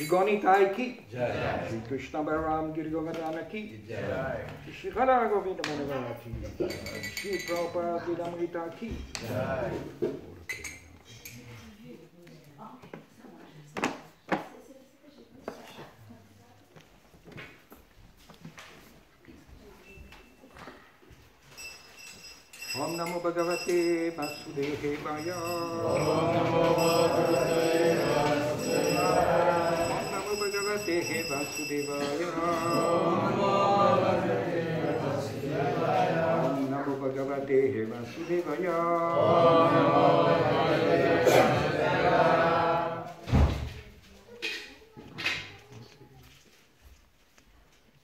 Gaunitai ki, Shri Krishna Balaram Giri Govardhana ki, Shri Radha Govinda Manavara ki, Shri Prabhupada Vidamrita ki. Om Namo Bhagavate Vasudevaya. Om Namo Bhagavate Vasudevaya. Om Namo Bhagavate Vasudevaya. Om Namo Bhagavate Vasudevaya.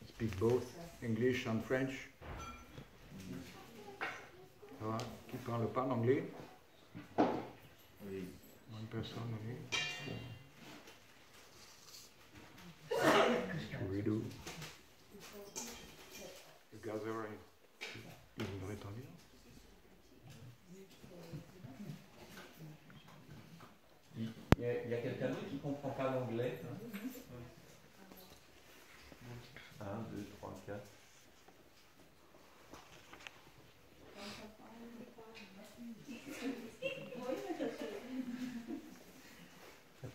Speak both English and French. Qui parle pas l'anglais? Oui. Une personne, oui. Qu'est-ce que do? Le gathering. Il voudrait t'en dire? Il y a quelqu'un d'autre qui ne comprend pas l'anglais? 1, 2, 3, 4.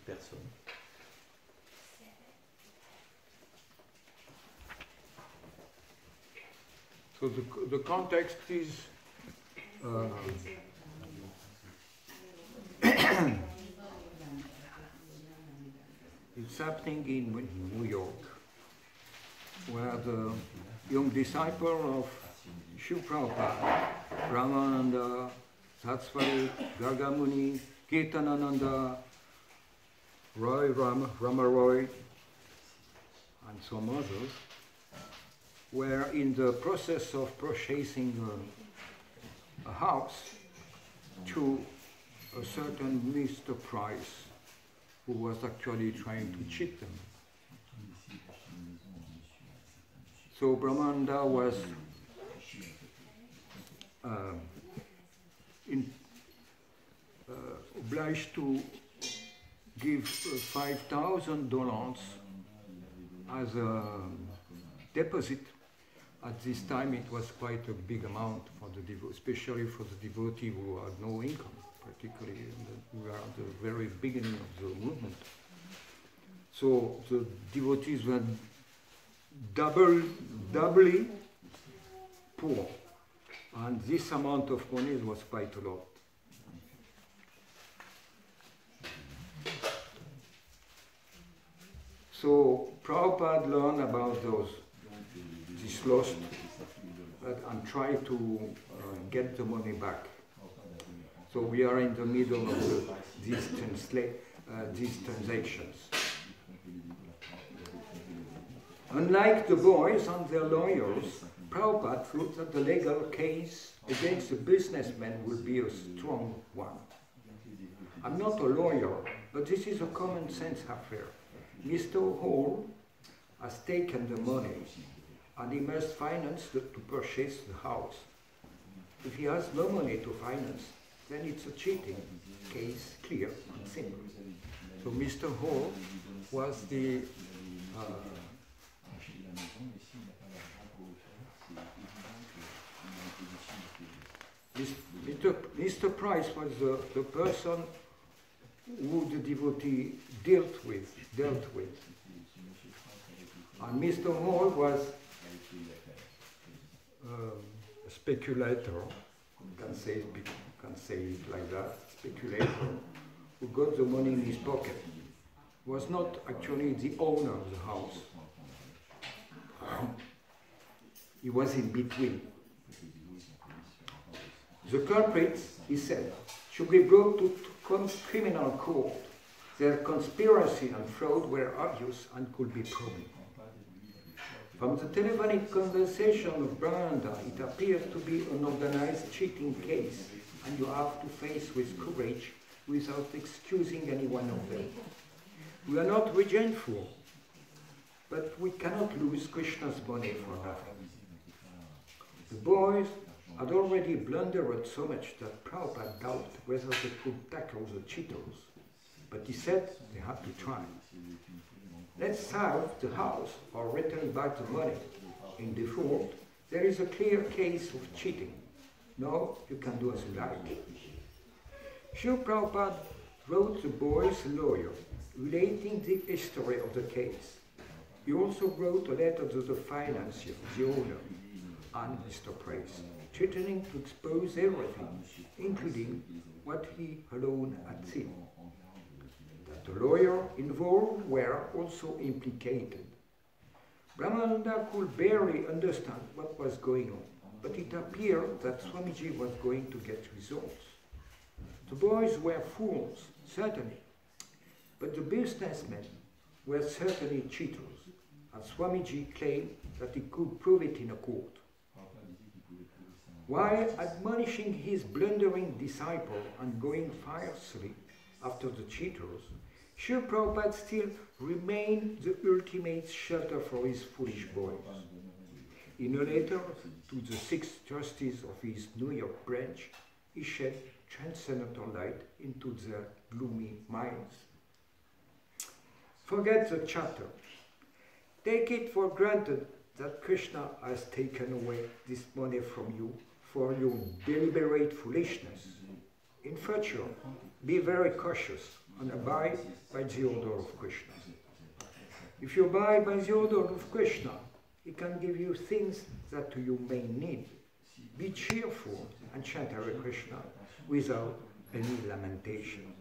Personne. So the context is it's happening in New York, where the young disciple of Srila Prabhupada, Ramananda, Saraswati, Gargamuni, Kirtanananda, Roy Ramaroy, and some others, were in the process of purchasing a house to a certain Mr. Price, who was actually trying to cheat them. So Brahmananda was obliged to give $5,000 as a deposit. At this time it was quite a big amount for the especially for the devotee who had no income, particularly we are at the very beginning of the movement. So the devotees were doubly poor, and this amount of money was quite a lot. So Prabhupada learned about this loss and tried to get the money back. So we are in the middle of these transactions. Unlike the boys and their lawyers, Prabhupada thought that the legal case against the businessman would be a strong one. I'm not a lawyer, but this is a common sense affair. Mr. Hall has taken the money and he must finance to purchase the house. If he has no money to finance, then it's a cheating case, clear and simple. So Mr. Hall was the Mr. Price was the person who the devotee dealt with. And Mr. Hall was a speculator, can say it like that, speculator, who got the money in his pocket. Was not actually the owner of the house. He was in between. The culprits, he said, should be brought to criminal court. Their conspiracy and fraud were obvious and could be proven. From the telephonic conversation of Brahmananda, it appears to be an organized cheating case, and you have to face with courage without excusing any one of them. We are not resentful, but we cannot lose Krishna's money for nothing. The boys had already blundered so much that Prabhupada doubted whether they could tackle the cheaters, but he said they had to try. let's salve the house or return back the money. In default, there is a clear case of cheating. No, you can do as you like. Srila Prabhupada wrote the boy's lawyer relating the history of the case. He also wrote a letter to the financier, the owner, and Mr. Price, threatening to expose everything, including what he alone had seen. That the lawyer involved were also implicated. Brahmananda could barely understand what was going on, but it appeared that Swamiji was going to get results. The boys were fools, certainly, but the businessmen were certainly cheaters, and Swamiji claimed that he could prove it in a court. While admonishing his blundering disciple and going fiercely after the cheaters, Srila Prabhupada still remained the ultimate shelter for his foolish boys. In a letter to the 6th trustees of his New York branch, he shed transcendental light into their gloomy minds. Forget the chapter. Take it for granted that Krishna has taken away this money from you for your deliberate foolishness. In future, be very cautious and abide by the order of Krishna. If you abide by the order of Krishna, he can give you things that you may need. Be cheerful and chant Hare Krishna without any lamentation.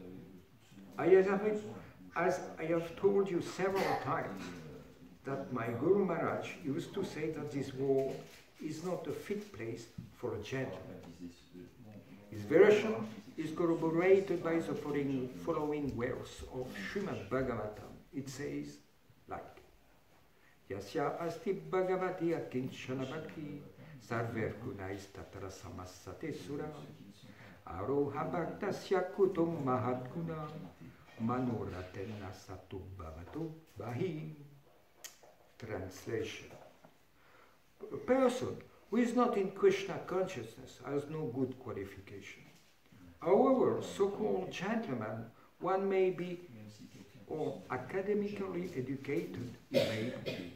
As I have told you several times, that my Guru Maharaj used to say that this world is not a fit place for a gentleman. His version is corroborated by the following verse of Srimad Bhagavatam. It says like, Yasya asti bhagavati akinchana bhakti sarver gunais tatara samassate sura aroha bhaktasya kutum mahat guna manoratena satu bhavatu bahi. Translation. A person who is not in Krishna consciousness has no good qualification. However, so-called gentleman, one may be or academically educated,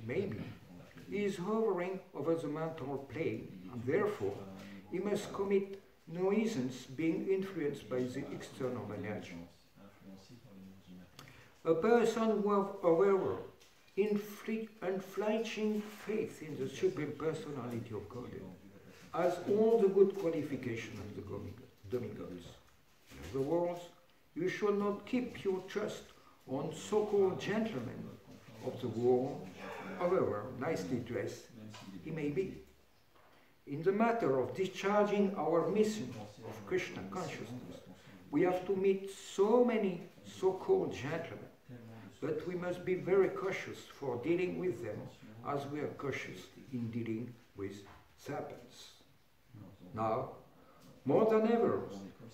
maybe, he is hovering over the mental plane, and therefore he must commit nuisance being influenced by the external energy. A person who, however, unflinching faith in the Supreme Personality of Godhead has all the good qualifications of the demigods. In other words, you should not keep your trust on so-called gentlemen of the world, however nicely dressed he may be. In the matter of discharging our mission of Krishna consciousness, we have to meet so many so-called gentlemen, but we must be very cautious for dealing with them as we are cautious in dealing with serpents. Now, more than ever,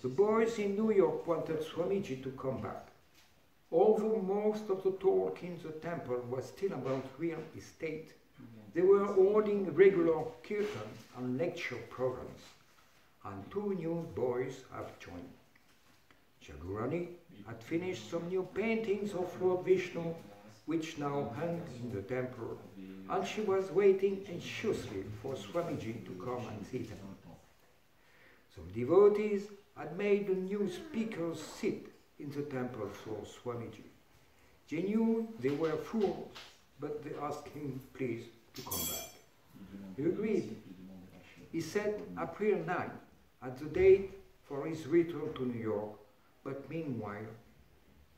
the boys in New York wanted Swamiji to come back. Although most of the talk in the temple was still about real estate, they were holding regular kirtan and lecture programs, and 2 new boys have joined. Jagurani had finished some new paintings of Lord Vishnu, which now hung in the temple, and she was waiting anxiously for Swamiji to come and see them. Some devotees had made the new speakers sit in the temple for Swamiji. They knew they were fools, but they asked him please to come back. He agreed. He set April 9 as the date for his return to New York, but meanwhile,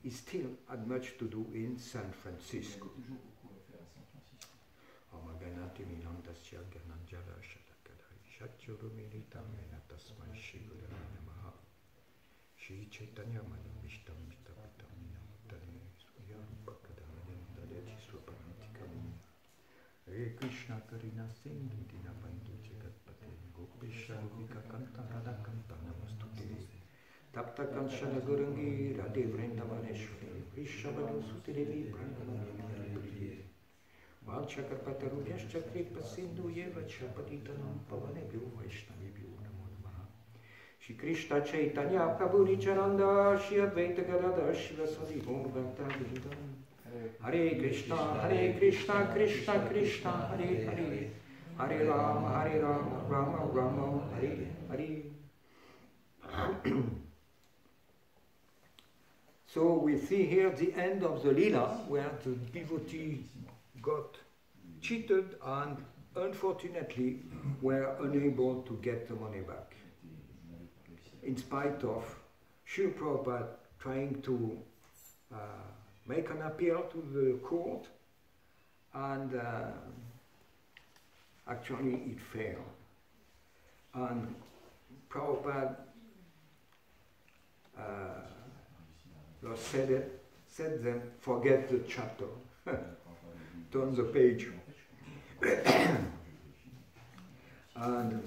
he still had much to do in San Francisco. Hare Krishna Karina Sindhu Dinabandhu Jagatpate Gopisha Vika Kanta Radha Kanta Namastute Tapta Kanshana Gurangi Radhe Vrindavaneshwari Vishabadu Sutidevi Pranamani Valchakarpata Rubhyascha Kripa Sindhu Yeva Chapatitanam Pavanebhyo Vaishnavibhyo Namo Namaha Shri Krishna Chaitanya Prabhu Nityananda Shri Advaita Gadadhar Shivasadi Bhakta Vrindam Hare Krishna, Krishna Krishna, Hare Hare, Hare Rama, Rama Rama, Hare Hare. So we see here the end of the Leela, where the devotee got cheated and unfortunately were unable to get the money back. In spite of Srila Prabhupada trying to make an appeal to the court, and actually it failed. And Prabhupada said them, forget the chapter, turn the page. And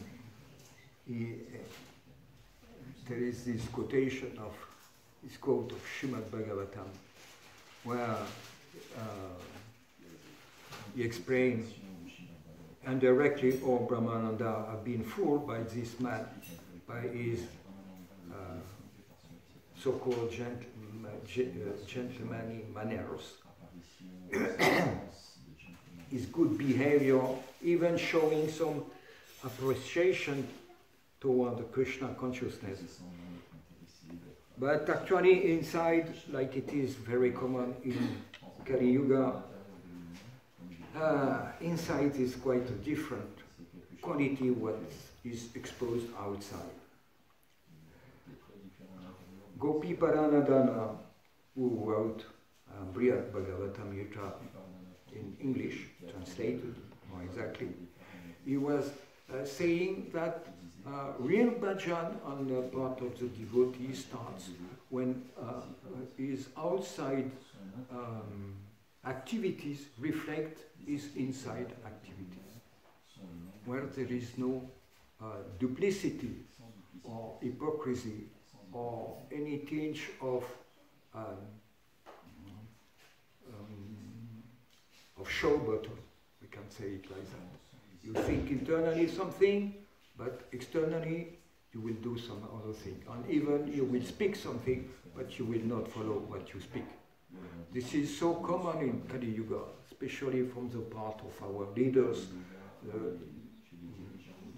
there is this quotation of, this quote of Srimad Bhagavatam, where he explains, indirectly all Brahmananda have been fooled by this man, by his so-called gentlemanly manners, his good behavior, even showing some appreciation toward the Krishna consciousness. But actually inside, like it is very common in Kali Yuga, inside is quite a different quality what is exposed outside. Gopi Paranadana, who wrote Brihad Bhagavatamrita in English, translated more exactly, he was saying that real bhajan on the part of the devotee starts when his outside activities reflect his inside activities, where there is no duplicity or hypocrisy or any tinge of show bottom, we can say it like that. You think internally something, but externally you will do some other thing. And even you will speak something, but you will not follow what you speak. This is so common in Kali Yuga, especially from the part of our leaders.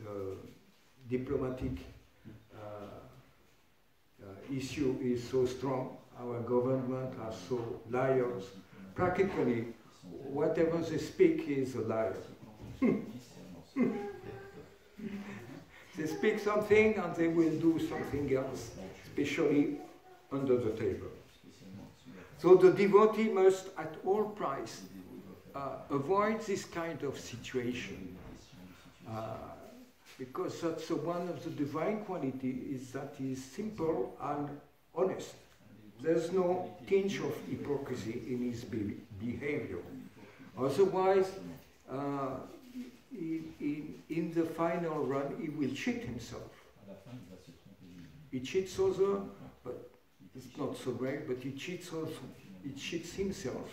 The diplomatic issue is so strong. Our government are so liars. Practically, whatever they speak is a lie. They speak something and they will do something else, especially under the table. So the devotee must, at all price, avoid this kind of situation, because that's one of the divine qualities, is that he is simple and honest. There's no tinge of hypocrisy in his behavior. Otherwise, in the final run, he will cheat himself. He cheats others, but it's not so great, but he cheats also. He cheats himself.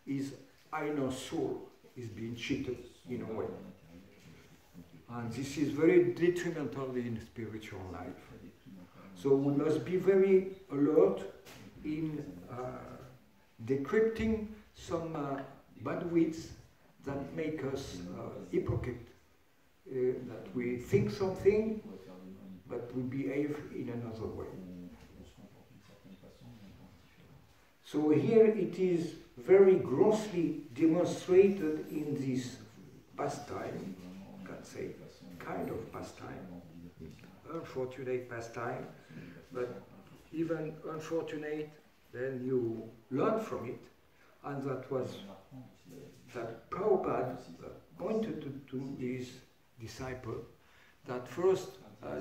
His inner soul is being cheated in a way. And this is very detrimental in spiritual life. So we must be very alert in decrypting some bad weeds that make us hypocrite. That we think something, but we behave in another way. So here it is very grossly demonstrated in this pastime, you can say, kind of pastime, unfortunate pastime, but even unfortunate, then you learn from it, and that was that Prabhupada pointed to his disciple that first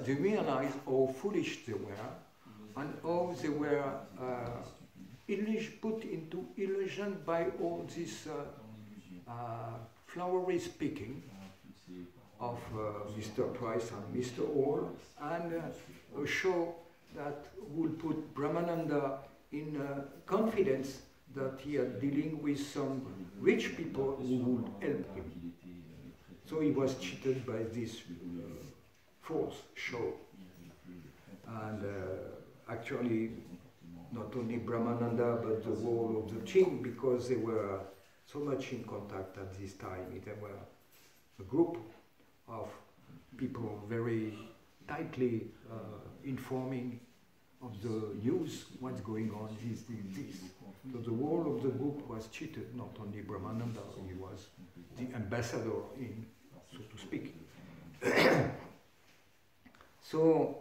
they realized how foolish they were and how they were put into illusion by all this flowery speaking of Mr. Price and Mr. Hall, and a show that would put Brahmananda in confidence that he is dealing with some rich people who would help him. So he was cheated by this false show. And actually, not only Brahmananda but the whole of the team, because they were so much in contact at this time. There were a group of people very tightly informing of the news, what's going on, this. So the whole of the group was cheated, not only Brahmananda, he was the ambassador in, so to speak. So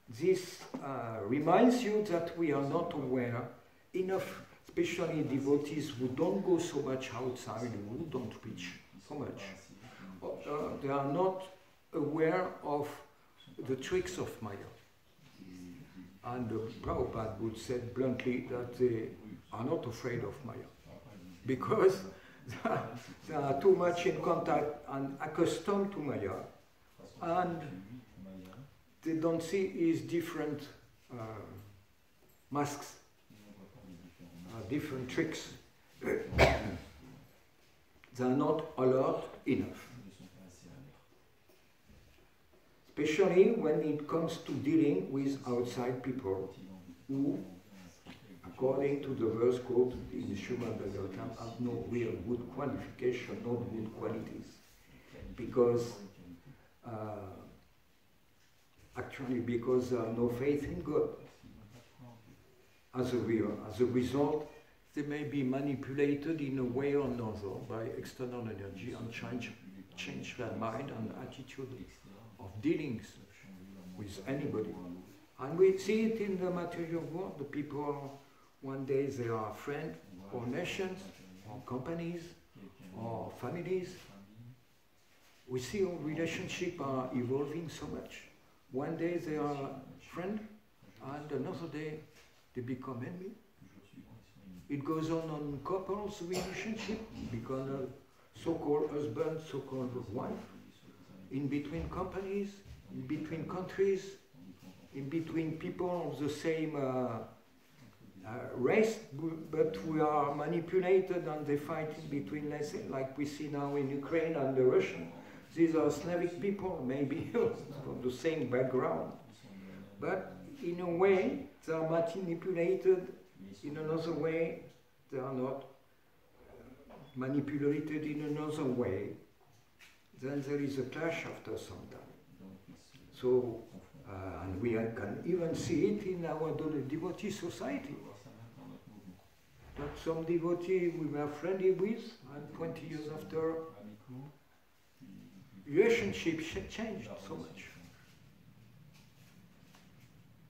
this reminds you that we are not aware enough, especially devotees who don't go so much outside, who don't reach so much. They are not aware of the tricks of Maya. And Prabhupada would say bluntly that they are not afraid of Maya, because they are too much in contact and accustomed to Maya, and they don't see his different masks, different tricks. They are not alert enough. Especially when it comes to dealing with outside people who, according to the verse quote in the Srimad Bhagavatam, have no real good qualification, no good qualities. Because, actually, because there are no faith in God. As a result, they may be manipulated in a way or another by external energy and change their mind and attitude of dealings with anybody. And we see it in the material world. The people, one day they are friends, or nations, or companies, or families. We see our relationships are evolving so much. One day they are friends, and another day they become enemy. It goes on couples relationship, become a so-called husband, so-called wife. In between companies, in between countries, in between people of the same race, but we are manipulated and they fight in between, let's say, like we see now in Ukraine and the Russian. These are Slavic people, maybe from the same background. But in a way, they are manipulated. In another way, they are not manipulated in another way. Then there is a clash after some time. So, and we can even see it in our devotee society. That some devotee we were friendly with, and 20 years after, relationships changed so much.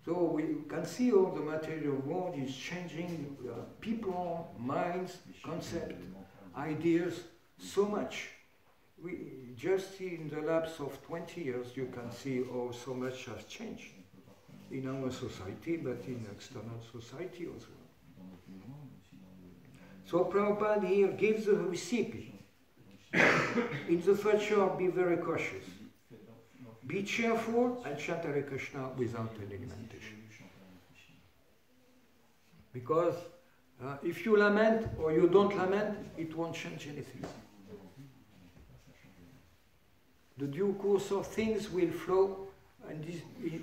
So we can see how the material world is changing people, minds, concepts, ideas so much. Just in the lapse of 20 years, you can see how so much has changed in our society, but in external society as well. So Prabhupada here gives a recipe. In the future, be very cautious. Be cheerful and chant Hare Krishna without any lamentation. Because if you lament or you don't lament, it won't change anything. The due course of things will flow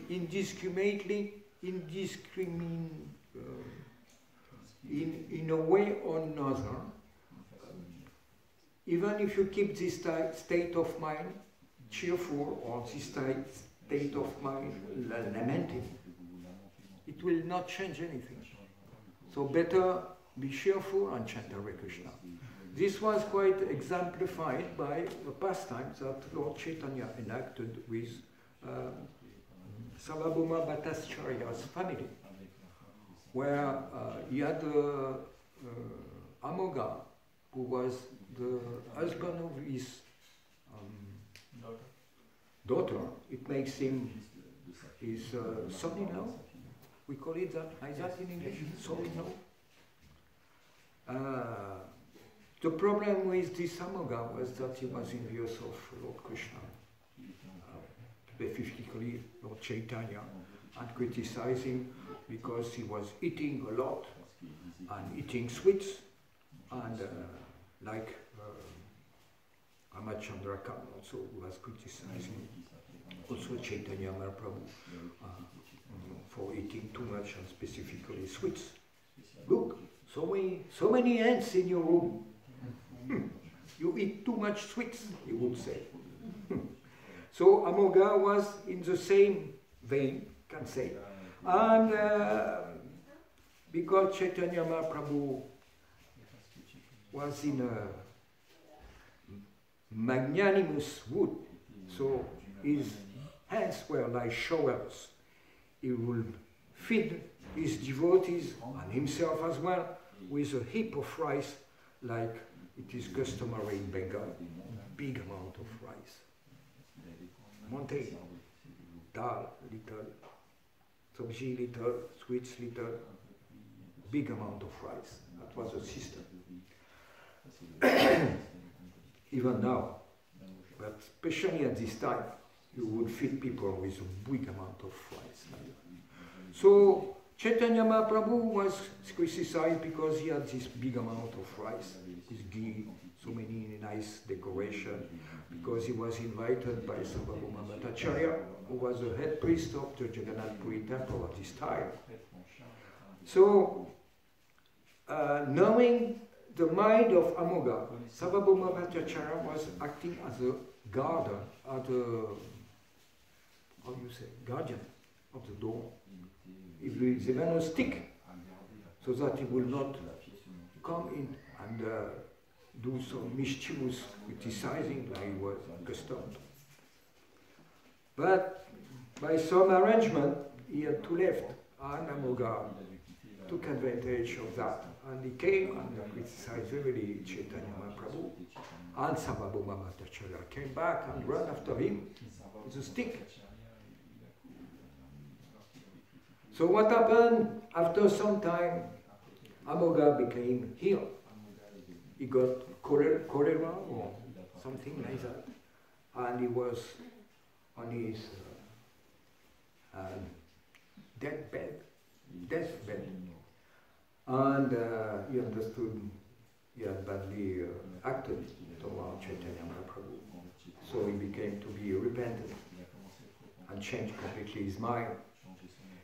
indiscriminately, in a way or another. Even if you keep this state of mind cheerful, or this state of mind lamenting, it will not change anything. So better be cheerful and chant Hare Krishna. This was quite exemplified by the pastimes that Lord Chaitanya enacted with Sarvabhauma Bhattacharya's family, where he had Amoga, who was the husband of his daughter. It makes him his son-in-law. We call it that. Is that in English? Son-in-law. The problem with this Amoga was that he was envious of Lord Krishna, specifically Lord Chaitanya, and criticized him because he was eating a lot and eating sweets, and like Ramachandra Khan also was criticizing Also Chaitanya Mahaprabhu for eating too much and specifically sweets. Look, so many ants in your room. You eat too much sweets, he would say. So Amoga was in the same vein, can say. And because Chaitanya Mahaprabhu was in a magnanimous mood, so his hands were like showers. He would feed his devotees and himself as well with a heap of rice, like it is customary in Bengal. Big amount of rice. Monte, dal, little, sabji, little, sweets, little, big amount of rice. That was the system. Even now, but especially at this time, you would feed people with a big amount of rice. So Chaitanya Mahaprabhu was criticized because he had this big amount of rice, with ghee, so many nice decoration, because he was invited by Sarvabhauma Bhattacharya, who was the head priest of the Jagannath Puri temple at this time. So, knowing the mind of Amoga, Sarvabhauma Bhattacharya was acting as a guardian, as a, how do you say, guardian of the door. If there is even a stick, so that he will not come in and do some mischievous criticizing like he was accustomed. But by some arrangement, he had to left, and Amoga took advantage of that, and he came and criticized heavily Chaitanya Mahaprabhu, and Sarvabhauma Bhattacharya came back and ran after him with a stick. So what happened? After some time, Amoga became ill. He got cholera or something like that. And he was on his deathbed. And he understood he had badly acted toward Chaitanya Mahaprabhu. So he became to be repentant and changed completely his mind.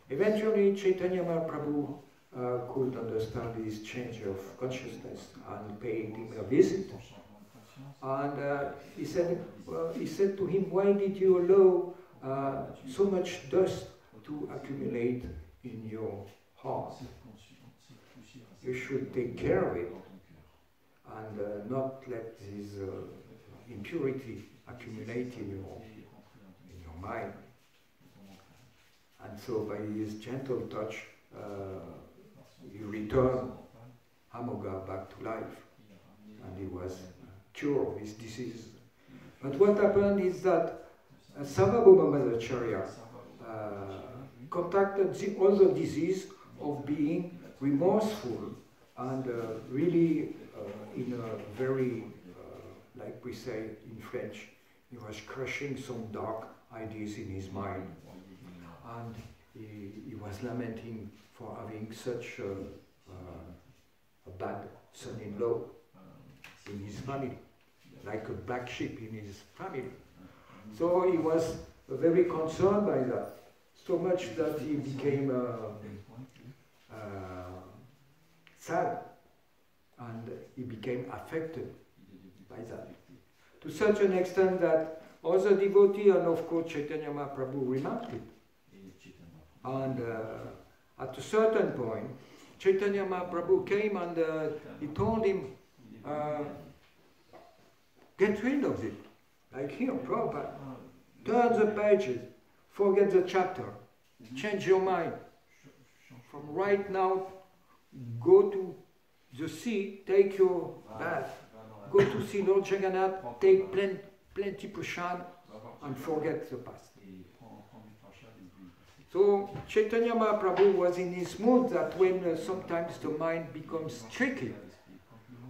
Eventually, Chaitanya Mahaprabhu could understand this change of consciousness and paid him a visit. And he said to him, "Why did you allow so much dust to accumulate in your heart? You should take care of it and not let this impurity accumulate in your mind." And so by his gentle touch, he returned Amoga back to life, and he was cured of his disease. But what happened is that Sarvabhauma Bhattacharya contracted the other disease of being remorseful and really in a very, like we say in French, he was crushing some dark ideas in his mind. And he was lamenting for having such a bad son-in-law in his family, like a black sheep in his family. So he was very concerned by that, so much that he became sad, and he became affected by that. To such an extent that other devotees, and of course Chaitanya Mahaprabhu, remarked it. And at a certain point, Chaitanya Mahaprabhu came and he told him, get rid of it. Like here, Prabhupada. Turn the pages, forget the chapter, change your mind. From right now, go to the sea, take your bath, go to see Lord Jagannath, take plenty prasad, and forget the past. So Chaitanya Mahaprabhu was in this mood that when sometimes the mind becomes tricky,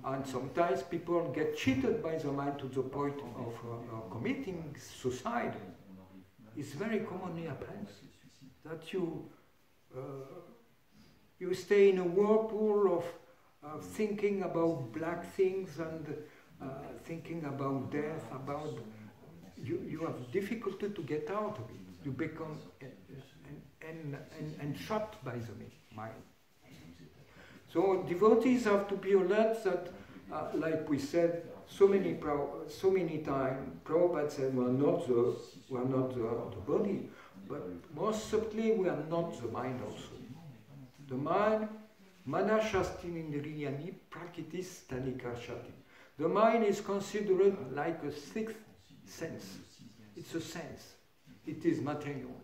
and sometimes people get cheated by the mind to the point of committing suicide, it's very commonly happens that you stay in a whirlpool of thinking about black things and thinking about death, about you have difficulty to get out of it. You become entrapped by the mind. So devotees have to be alert that, like we said so many times, Prabhupada said we are not the body, but most subtly we are not the mind also. The mind, mana shastin indriyani prakritis tanikarshati. The mind is considered like a sixth sense. It's a sense. It is material.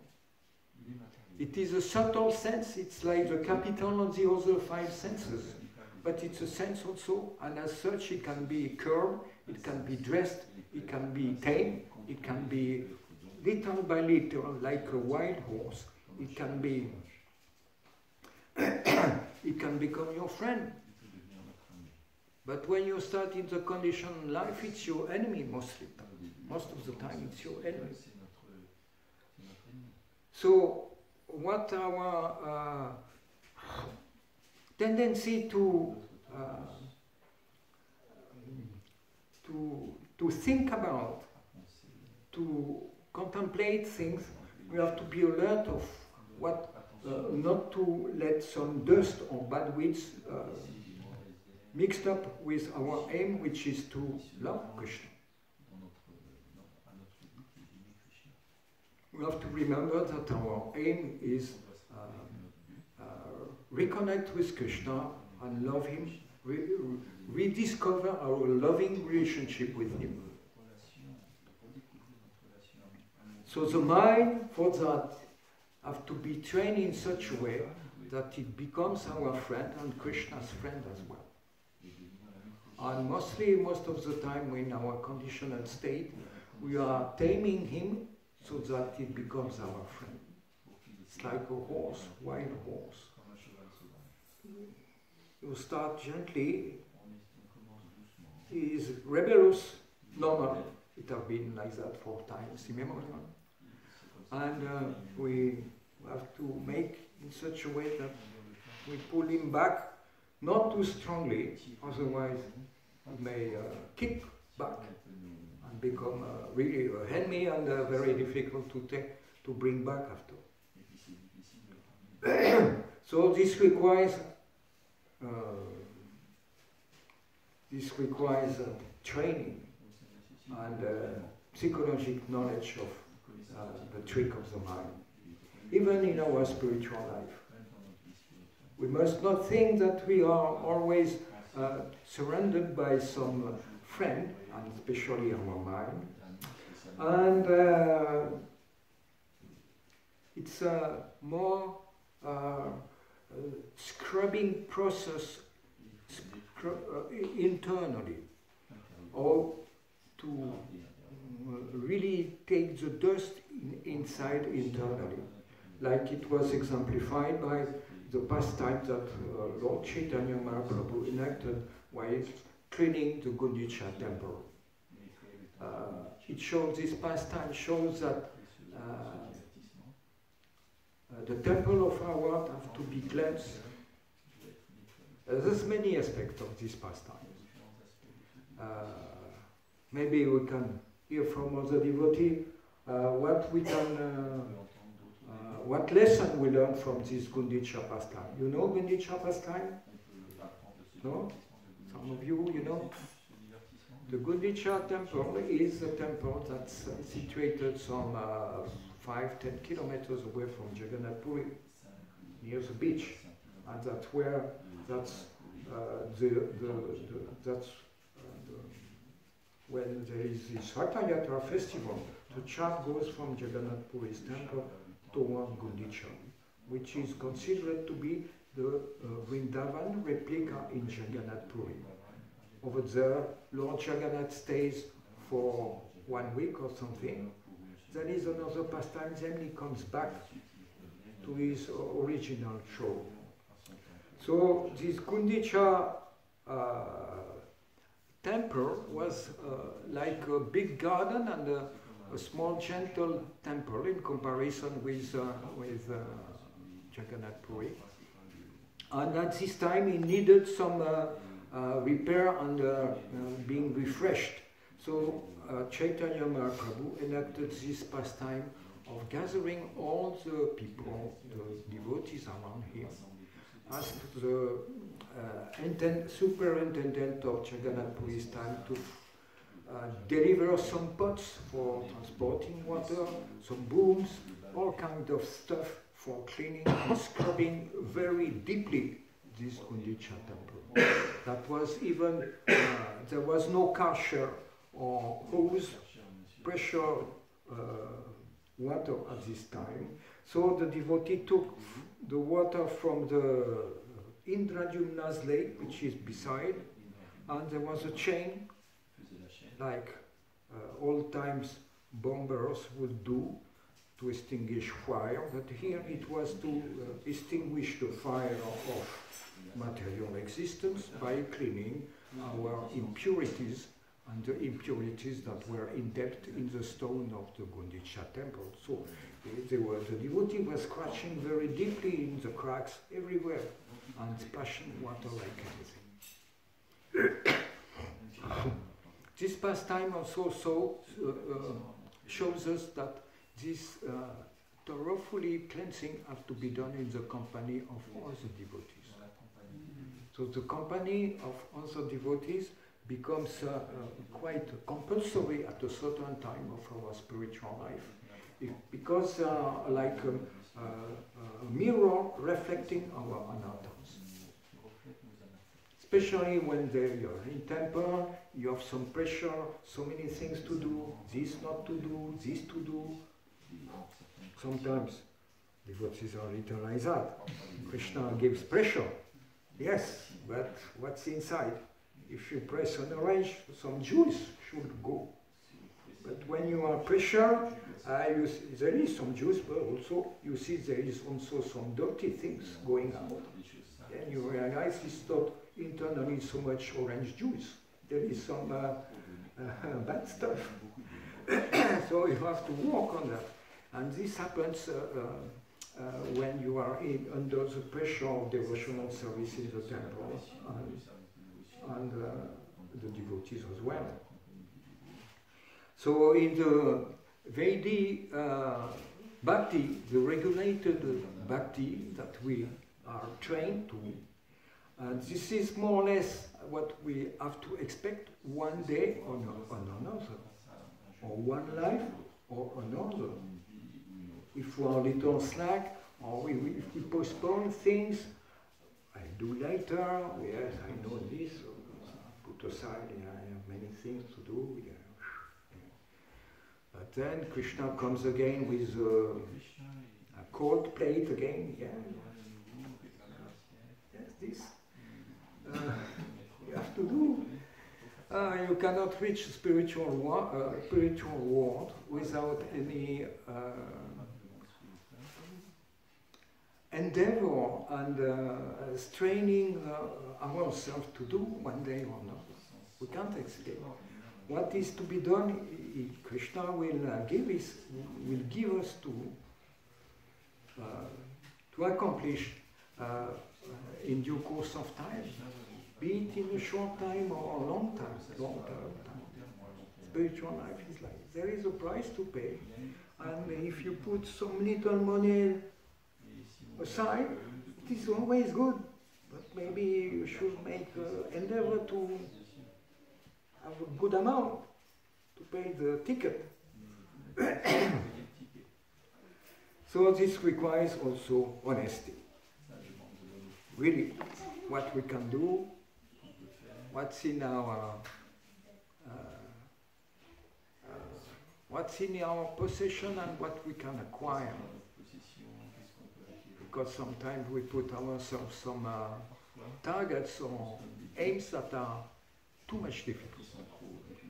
It is a subtle sense. It's like the capital of the other five senses. But it's a sense also, and as such it can be curved, it can be dressed, it can be tamed, it can be little by little, like a wild horse. It can be, it can become your friend. But when you start in the conditioned life, it's your enemy mostly. Most of the time it's your enemy. So what our tendency to think about, to contemplate things, we have to be alert of what, not to let some dust or bad weeds mixed up with our aim, which is to love Krishna. We have to remember that our aim is reconnect with Krishna and love him, rediscover our loving relationship with him. So the mind, for that, have to be trained in such a way that it becomes our friend and Krishna's friend as well. And most of the time in our conditional state, we are taming him so that it becomes our friend. It's like a horse, wild horse. You start gently. He is rebellious, normal. It has been like that for times immemorial. And we have to make in such a way that we pull him back, not too strongly, otherwise he may kick back and become really an enemy and very difficult to bring back after. So this requires training and psychological knowledge of the trick of the mind, even in our spiritual life. We must not think that we are always surrounded by some friend, and especially our mind. And it's a more scrubbing process internally, or to really take the dust inside internally, like it was exemplified by the pastime that Lord Chaitanya Mahaprabhu enacted while cleaning the Gundicha temple. This pastime shows that the temple of our heart has to be cleansed. There's many aspects of this pastime. Maybe we can hear from other devotees what lesson we learn from this Gundicha pastime. You know Gundicha pastime? No? Some of you know? The Gundicha temple is a temple that's situated some 5-10 kilometers away from Jagannath Puri, near the beach, and that's where when there is this Ratha festival, the chant goes from Jagannath Puri's temple toward Gundicha, which is considered to be the Vrindavan replica in Jagannath Puri. Over there, Lord Jagannath stays for 1 week or something. Then is another pastime, then he comes back to his original show. So this Gundicha temple was like a big garden and a small gentle temple in comparison with Jagannath Puri. And at this time he needed some repair and being refreshed. So Chaitanya Mahaprabhu enacted this pastime of gathering all the people, the devotees around him, asked the superintendent of Jagannath Puri's time to deliver some pots for transporting water, some brooms, all kinds of stuff for cleaning and scrubbing very deeply this Gundicha temple. That was even, there was no kasher or hose pressure water at this time. So the devotee took the water from the Indradyumna's lake, which is beside, and there was a chain, like old times bombers would do to extinguish fire, but here it was to extinguish the fire of material existence by cleaning our impurities and the impurities that were indebted in the stone of the Gundicha temple. So the devotee was scratching very deeply in the cracks everywhere and splashing water like anything. This pastime also shows us that this thoroughly cleansing has to be done in the company of other devotees. So the company of other devotees becomes quite compulsory at a certain time of our spiritual life, because like a mirror reflecting our anarthas. Especially when you're in temple, you have some pressure, so many things to do, this not to do, this to do. Sometimes devotees are little like that. Krishna gives pressure, yes, but what's inside? If you press an orange, some juice should go. But when you are pressured, there is some juice, but also you see there is also some dirty things going out. Then you realize it's not internally so much orange juice. There is some bad stuff. So you have to work on that. And this happens when you are under the pressure of devotional service in the temple and the devotees as well. So in the Vedic bhakti, the regulated bhakti that we are trained to, this is more or less what we have to expect one day on another, or one life or another. If we are a little slack, or if we postpone things, I'll do later, yes, I know this, put aside, yeah, I have many things to do. Yeah. But then Krishna comes again with a cold plate again, yeah. Yes, this. You have to do. You cannot reach spiritual world without any endeavor and straining ourselves to do one day or another. We can't escape. What is to be done, Krishna will give us to accomplish in due course of time, be it in a short time or a long time. Spiritual life is like, there is a price to pay, and if you put some little money aside, it is always good, but maybe you should make an endeavor to have a good amount to pay the ticket. So this requires also honesty. Really, what we can do, what's in our possession and what we can acquire. Because sometimes we put ourselves some targets or aims that are too much difficult.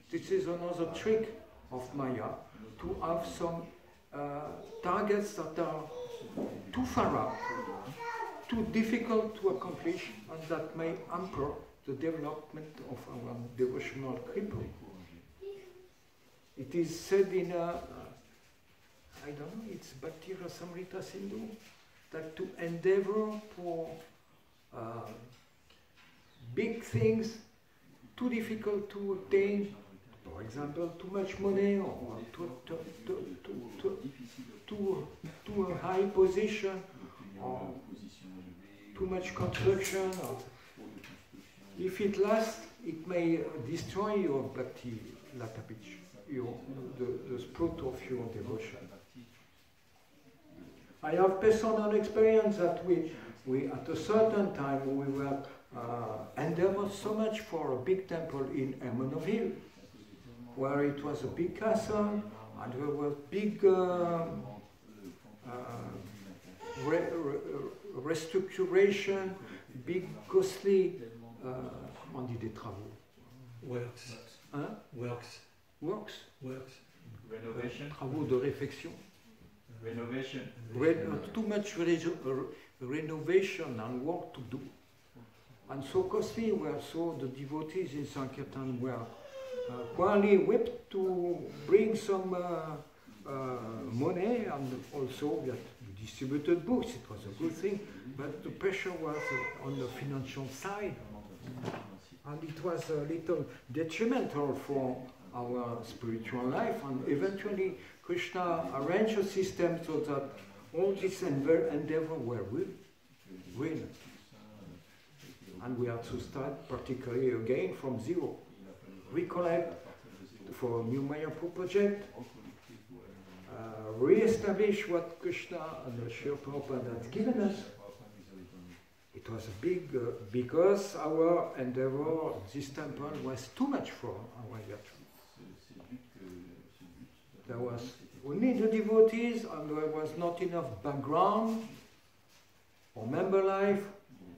This is another trick of Maya, to have some targets that are too far out, too difficult to accomplish, and that may hamper the development of our devotional kripa. It is said in I don't know, it's Bhakti Rasamrita Sindhu, that to endeavor for big things, too difficult to attain, For example, too much money or too a high position or too much construction. Or if it lasts, it may destroy your bhakti latapich, the spirit of your devotion. I have personal experience that we at a certain time we were and there was so much for a big temple in Hermonville, where it was a big castle and there was big restructuration, big costly on dit des travaux. Works. Hein? Works. Works. Works. Renovation. Travaux de réfection. Renovation. Too much renovation and work to do. And so costly were so the devotees in Sankirtan were quietly whipped to bring some money, and also that we distributed books. It was a good thing, but the pressure was on the financial side. And it was a little detrimental for our spiritual life, and eventually Krishna arranged a system so that all this endeavor were ruined. And we had to start particularly again from zero. Recollect for a new Mayapur project, re-establish what Krishna and the Srila Prabhupada had given us. It was a big, because our endeavor, this temple was too much for our yatra. There was only the devotees, and there was not enough background, or member life,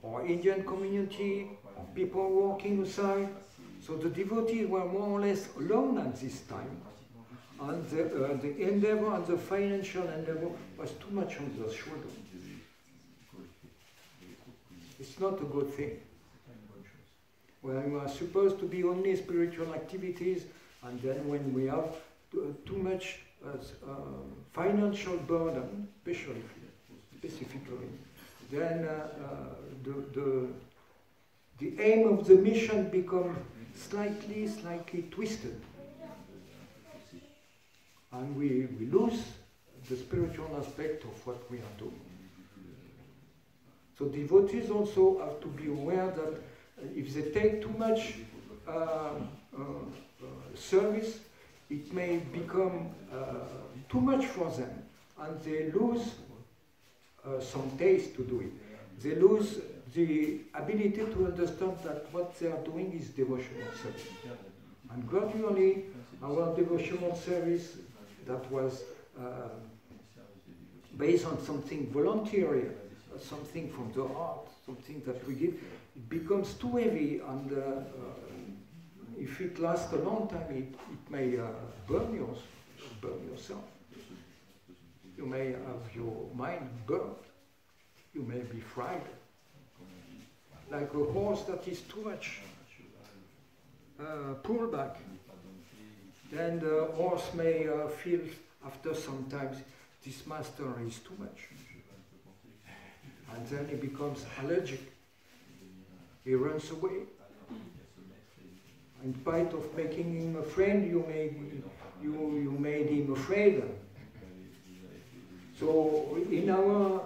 or Indian community, or people working aside. So the devotees were more or less alone at this time. And the endeavor and the financial endeavor was too much on their shoulder. It's not a good thing. When we are supposed to be only spiritual activities, and then when we have too much financial burden, specifically, then the aim of the mission becomes slightly twisted. And we lose the spiritual aspect of what we are doing. So devotees also have to be aware that if they take too much service, it may become too much for them, and they lose some taste to do it. They lose the ability to understand that what they are doing is devotional service. And gradually, our devotional service that was based on something voluntary, something from the heart, something that we give, it becomes too heavy, and if it lasts a long time, it may burn yourself. You may have your mind burned. You may be fried. Like a horse that is too much pulled back. Then the horse may feel after some time, this master is too much. And then he becomes allergic. He runs away. In spite of making him a friend, you made him afraid. So in our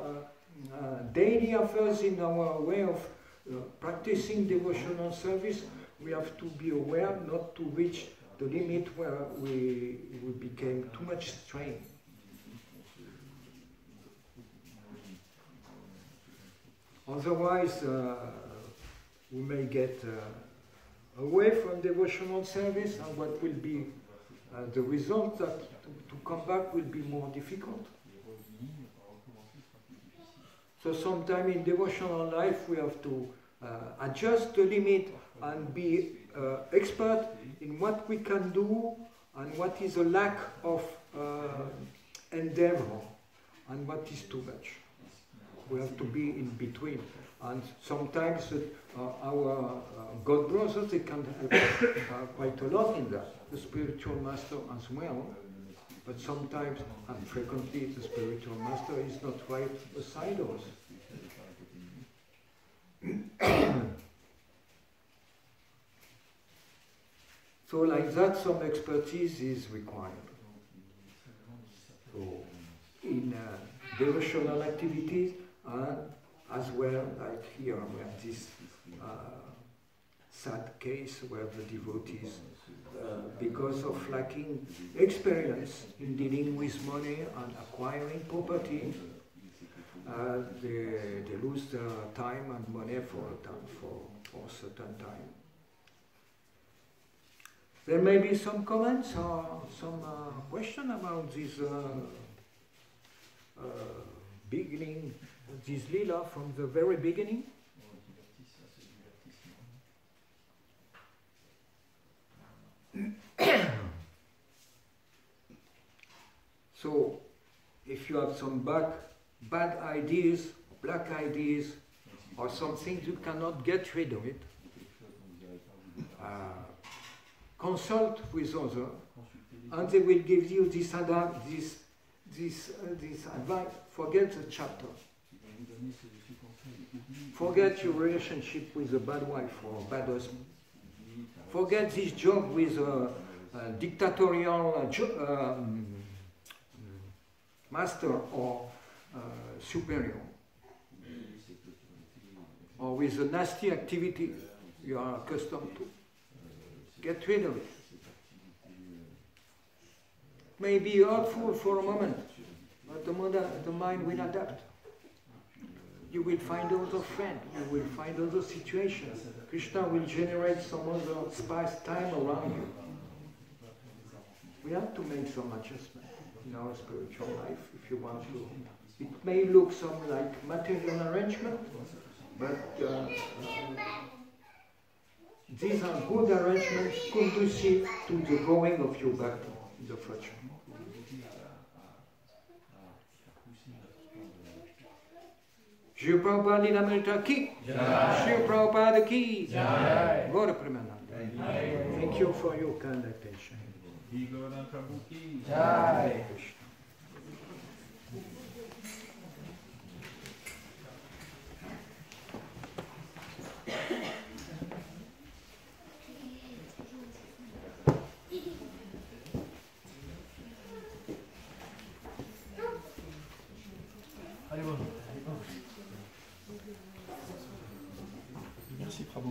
daily affairs, in our way of practicing devotional service, we have to be aware not to reach the limit where we became too much strained. Otherwise, we may get away from devotional service, and what will be the result that to come back will be more difficult. So sometime in devotional life we have to adjust the limit and be expert in what we can do and what is a lack of endeavor and what is too much. We have to be in between, and sometimes our God brothers, they can help us quite a lot in that, the spiritual master as well, but sometimes and frequently the spiritual master is not right beside us. So like that, some expertise is required. So in devotional activities, and as well, like here, we have this sad case where the devotees, because of lacking experience in dealing with money and acquiring property, they lose their time and money for a certain time. There may be some comments or some question about this beginning, this lila from the very beginning. So, if you have some bad ideas, black ideas, or some things you cannot get rid of it, consult with others, and they will give you this advice. Forget the chapter. Forget your relationship with a bad wife or a bad husband. Forget this job with a dictatorial master or superior, or with a nasty activity you are accustomed to. Get rid of it. It may be hurtful for a moment, but the mind will adapt. You will find other friends, you will find other situations. Krishna will generate some other spice time around you. We have to make some adjustment in our spiritual life if you want to. It may look some like material arrangement, but these are good arrangements conducive to the growing of your bhakti in the future. Shri Prabhupada Lilamrita ki, Shri Prabhupada ki, Gaura Premananda. Thank you for your kind attention. Jai Krishna. Merci, Prabhu.